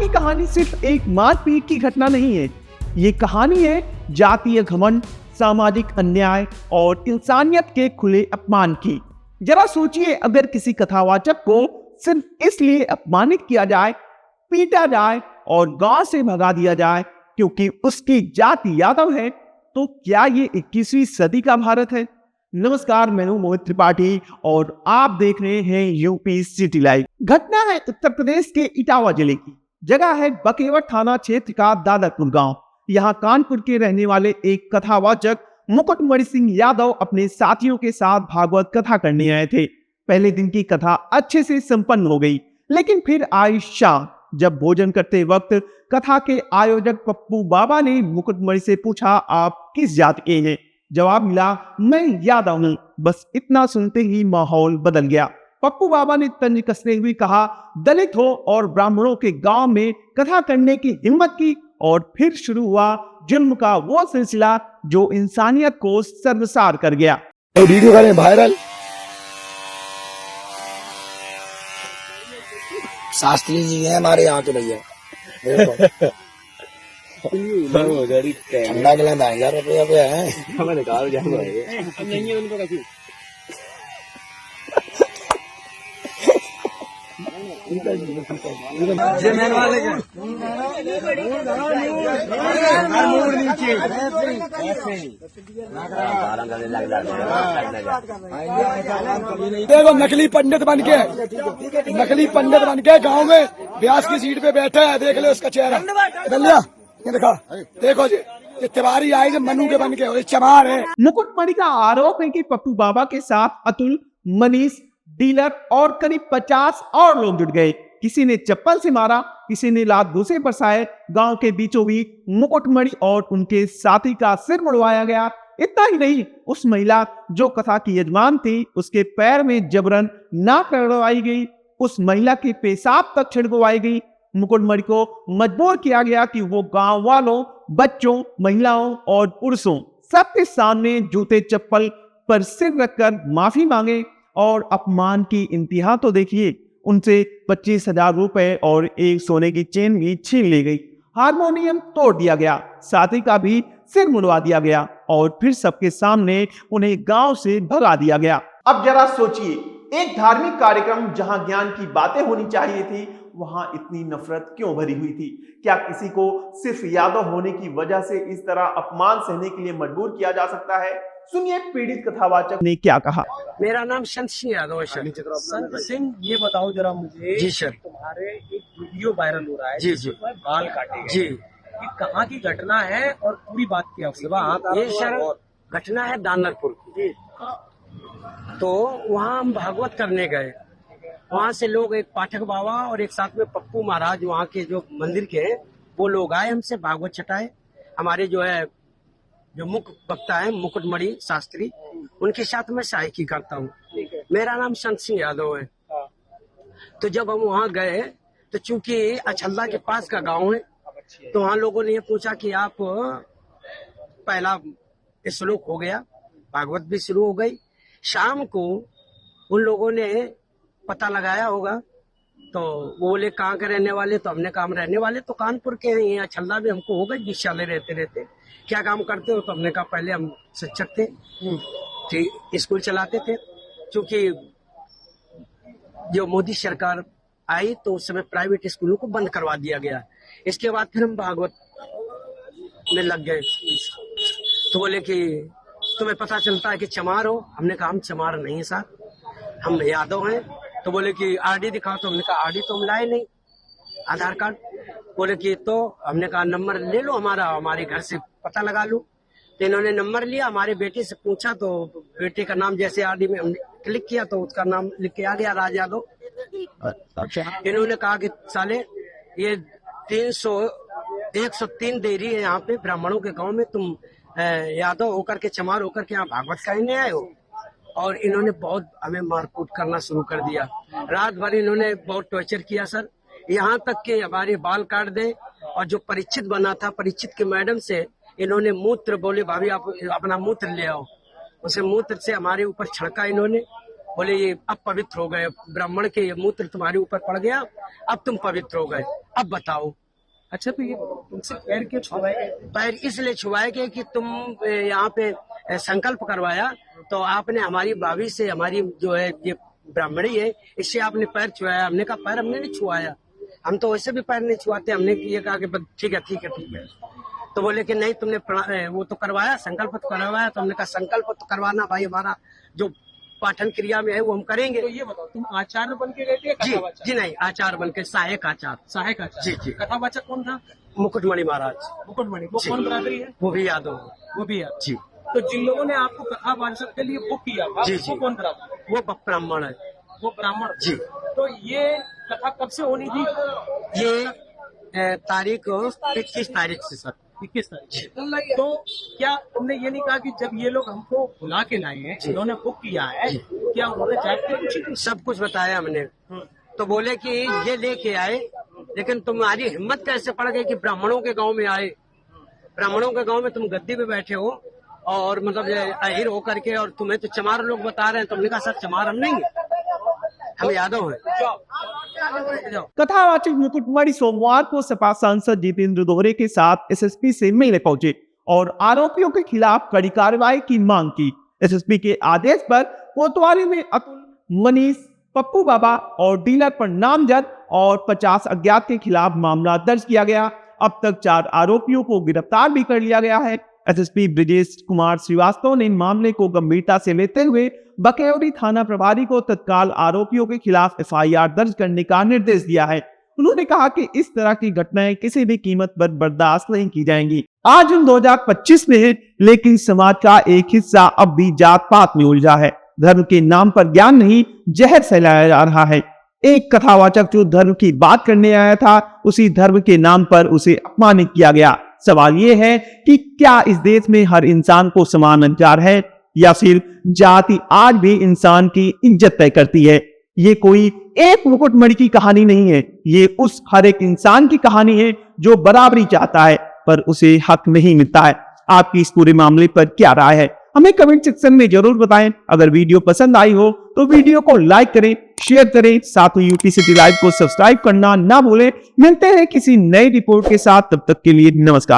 हमारी कहानी सिर्फ एक मारपीट की घटना नहीं है, ये कहानी है जातीय घमंड, सामाजिक अन्याय और इंसानियत के खुले अपमान की। जरा सोचिए, अगर किसी कथावाचक को सिर्फ इसलिए अपमानित किया जाए, पीटा जाए और गांव से भगा दिया जाए क्योंकि उसकी जाति यादव है, तो क्या ये 21वीं सदी का भारत है? नमस्कार, मैं हूं मोहित त्रिपाठी और आप देख रहे हैं यूपी सिटी लाइव। घटना है उत्तर प्रदेश के इटावा जिले की। जगह है बकेवट थाना क्षेत्र का दादरपुर गांव। यहाँ कानपुर के रहने वाले एक कथावाचक मुकुटमणि सिंह यादव अपने साथियों के साथ भागवत कथा करने आए थे। पहले दिन की कथा अच्छे से संपन्न हो गई, लेकिन फिर आई शाम। जब भोजन करते वक्त कथा के आयोजक पप्पू बाबा ने मुकुटमणि से पूछा, आप किस जाति के हैं? जवाब मिला, मैं यादव हूं। बस इतना सुनते ही माहौल बदल गया। पप्पू बाबा ने तंज कसते हुए कहा, दलित हो और ब्राह्मणों के गांव में कथा करने की हिम्मत की। और फिर शुरू हुआ जुल्म का वो सिलसिला जो इंसानियत को शर्मसार कर गया। वीडियो करें वायरल। शास्त्री जी हैं हमारे यहाँ के भैया, ठंडा गिला 1000 रुपया पे है। हमें निकाल जाएंगे। देखो नकली पंडित बन के गांव में व्यास की सीट पे बैठे हैं। देख ले उसका चेहरा, लिया ये देखा, देखो जी, ये तिवारी आए जो मनु के बन के, और चमार है। मुकुटमणि का आरोप है कि पप्पू बाबा के साथ अतुल, मनीष, डीलर और करीब 50 और लोग जुट गए। किसी ने चप्पल से मारा, किसी ने लात घूंसे बरसाए। गांव के बीचों बीच मुकुटमणि और उनके साथी का सिर मुड़वाया गया। इतना ही नहीं, उस महिला जो कथा की यजमान थी, उसके पैर में जबरन नाक रगड़वाई गई। उस महिला के पेशाब तक छिड़कवाई गई। मुकुटमणि को मजबूर किया गया कि वो गांव वालों, बच्चों, महिलाओं और पुरुषों सबके सामने जूते चप्पल पर सिर रखकर माफी मांगे। और अपमान की इंतहा तो देखिए, उनसे 25,000 रुपए और एक सोने की चेन भी छीन ली गई। हारमोनियम तोड़ दिया गया, साथी का भी सिर मुड़वा दिया गया और फिर सबके सामने उन्हें गांव से भगा दिया गया। अब जरा सोचिए, एक धार्मिक कार्यक्रम जहां ज्ञान की बातें होनी चाहिए थी, वहां इतनी नफरत क्यों भरी हुई थी? क्या किसी को सिर्फ यादव होने की वजह से इस तरह अपमान सहने के लिए मजबूर किया जा सकता है? सुनिए पीड़ित कथावाचक ने क्या कहा। मेरा नाम संत सिंह यादव है सर। संत सिंह, ये बताओ जरा मुझे। जी सर। तुम्हारे एक वीडियो वायरल हो रहा है। जी जी। बाल काटे जी। ये कहाँ की घटना है और पूरी बात क्या है? ये सर घटना है दानरपुर की। तो वहाँ हम भागवत करने गए। वहाँ से लोग, एक पाठक बाबा और एक साथ में पप्पू महाराज, वहाँ के जो मंदिर के, वो लोग आए हमसे भागवत छटाए। हमारे जो मुख्य वक्ता है मुकुटमणि शास्त्री, उनके साथ में सहायकी करता हूँ। मेरा नाम संत सिंह यादव है। तो जब हम वहाँ गए तो चूंकि अछल्ला के पास का गांव है, तो वहाँ लोगों ने ये पूछा कि आप, पहला श्लोक हो गया, भागवत भी शुरू हो गई। शाम को उन लोगों ने पता लगाया होगा, तो वो बोले कहाँ के रहने वाले? तो हमने कहा हम रहने वाले तो कानपुर के हैं, यहाँ अछल्ला भी हमको हो गए 20 साल रहते। क्या काम करते हो? तो हमने कहा पहले हम शिक्षक थे, ठीक, स्कूल चलाते थे। क्योंकि जो मोदी सरकार आई तो उस समय प्राइवेट स्कूलों को बंद करवा दिया गया। इसके बाद फिर हम भागवत में लग गए। तो बोले कि तुम्हें पता चलता है कि चमार हो? हमने कहा हम चमार नहीं साहब, हम यादव हैं। तो बोले कि आरडी दिखाओ। तो हमने कहा आरडी तो हम लाए नहीं, आधार कार्ड। बोले कि तो हमने कहा नंबर ले लो हमारा, हमारे घर से पता लगा लो। तो इन्होंने नंबर लिया, हमारे बेटे से पूछा, तो बेटे का नाम जैसे आरडी में हमने क्लिक किया तो उसका नाम लिख के आ गया, राज यादव। इन्होंने कहा कि साले ये 103 डेयरी है यहाँ पे ब्राह्मणों के गांव में, तुम यादव होकर के, चमार होकर के यहाँ भागवत कहने आए हो। और इन्होंने बहुत हमें मारकूट करना शुरू कर दिया। रात भर इन्होंने बहुत टॉर्चर किया सर, यहाँ तक कि हमारे बाल काट दे। और जो परीक्षित बना था, परीक्षित के मैडम से इन्होंने मूत्र, बोले भाभी आप अपना मूत्र ले आओ, उसे मूत्र से हमारे ऊपर छड़का इन्होंने। बोले ये अब पवित्र हो गए, ब्राह्मण के मूत्र तुम्हारे ऊपर पड़ गया, अब तुम पवित्र हो गए, अब बताओ। अच्छा, तो ये तुमसे पैर क्यों छुआए? पैर इसलिए छुआए गए कि तुम यहाँ पे संकल्प करवाया, तो आपने हमारी भाभी से, हमारी जो है ये ब्राह्मणी है, इससे आपने पैर छुआया। हमने कहा पैर हमने नहीं छुआया, हम तो वैसे भी पैर नहीं छुआते। हमने ये कहा कि ठीक है ठीक है ठीक है। तो बोले कि नहीं तुमने वो तो करवाया, संकल्प तो करवाया। तो हमने कहा संकल्प तो करवाना भाई, हमारा जो पाठन क्रिया में है वो हम करेंगे। तो ये बताओ, तुम आचार्य बन के गए थे? जी जी नहीं, आचार्य बन के, सहायक आचार्य। सहायक आचार्य? जी जी। कथावाचक कौन था? मुकुटमणि महाराज। मुकुटमणि, वो कौन बरादरी है? वो भी यादव। वो भी यादव। जी। तो जिन लोगों ने आपको कथावाचक के लिए बुक किया था, जी जी, वो कौन बरादरी? वो ब्राह्मण है। वो ब्राह्मण जी। तो ये कथा कब से होनी थी? ये तारीख 21 तारीख से सर। 21 तारीख। तो क्या तुमने ये नहीं कहा कि जब ये लोग हमको बुला के लाए हैं, इन्होंने बुक किया है, क्या उन्होंने जाके पूछी? सब कुछ बताया हमने। तो बोले कि ये लेके आए, लेकिन तुम्हारी हिम्मत कैसे पड़ गई कि ब्राह्मणों के गांव में आए, ब्राह्मणों के गांव में तुम गद्दी पे बैठे हो और मतलब अहिर होकर के, और तुम्हें तो चमार लोग बता रहे हैं। तुमने कहा सर चमार हम नहीं है, हम यादव हैं। कथावाचक मुकुटमणि सोमवार को सपा सांसद जितेंद्र दोहरे के साथ एसएसपी से मिलने पहुंचे और आरोपियों के खिलाफ कड़ी कार्रवाई की मांग की। एसएसपी के आदेश पर कोतवाली में अतुल, मनीष, पप्पू बाबा और डीलर पर नामजद और 50 अज्ञात के खिलाफ मामला दर्ज किया गया। अब तक 4 आरोपियों को गिरफ्तार भी कर लिया गया है। एसएसपी ब्रिजेश कुमार श्रीवास्तव ने मामले को गंभीरता से लेते हुए बकेौरी थाना प्रभारी को तत्काल आरोपियों के खिलाफ एफआईआर दर्ज करने का निर्देश दिया है। उन्होंने कहा कि इस तरह की घटनाएं किसी भी कीमत पर बर्दाश्त नहीं की जाएंगी। आज हम 2025 में है, लेकिन समाज का एक हिस्सा अब भी जात पात में उलझा है। धर्म के नाम पर ज्ञान नहीं, जहर फैलाया जा रहा है। एक कथावाचक जो धर्म की बात करने आया था, उसी धर्म के नाम पर उसे अपमानित किया गया। सवाल ये है कि क्या इस देश में हर इंसान को समान अधिकार है, या फिर जाति आज भी इंसान की इज्जत तय करती है? ये कोई एक मुकुटमणि की कहानी नहीं है, ये उस हर एक इंसान की कहानी है जो बराबरी चाहता है पर उसे हक नहीं मिलता है। आपकी इस पूरे मामले पर क्या राय है, हमें कमेंट सेक्शन में जरूर बताएं। अगर वीडियो पसंद आई हो तो वीडियो को लाइक करें, शेयर करें, साथ ही यूपी सिटी लाइव को सब्सक्राइब करना ना भूलें। मिलते हैं किसी नई रिपोर्ट के साथ, तब तक के लिए नमस्कार।